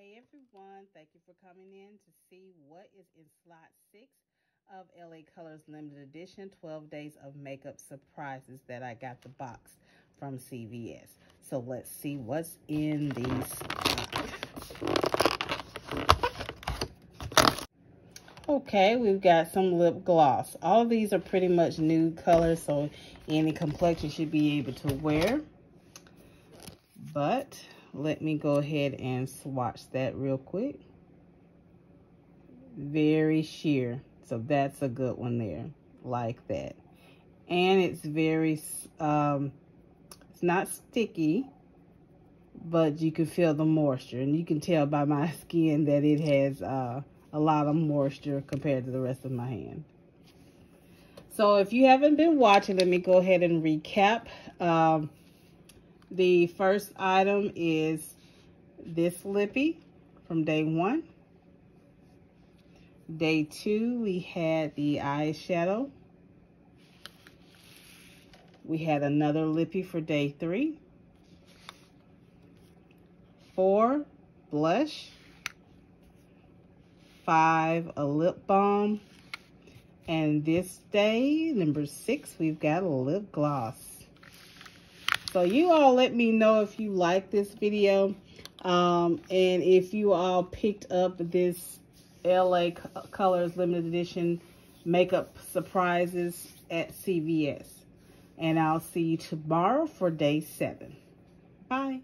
Hey everyone, thank you for coming in to see what is in slot 6 of LA Colors Limited Edition 12 Days of Makeup Surprises that I got the box from CVS. So let's see what's in these slots. Okay, we've got some lip gloss. All of these are pretty much nude colors, so any complexion should be able to wear. But let me go ahead and swatch that real quick. Very sheer, so that's a good one there, like that. And it's very it's not sticky, but you can feel the moisture, and you can tell by my skin that it has a lot of moisture compared to the rest of my hand. So if you haven't been watching, let me go ahead and recap. The first item is this lippy from day 1. Day 2, we had the eyeshadow. We had another lippy for day 3. 4, blush. 5, a lip balm. And this day, number 6, we've got a lip gloss. So you all let me know if you like this video. And if you all picked up this LA Colors Limited Edition Makeup Surprises at CVS. And I'll see you tomorrow for day 7. Bye.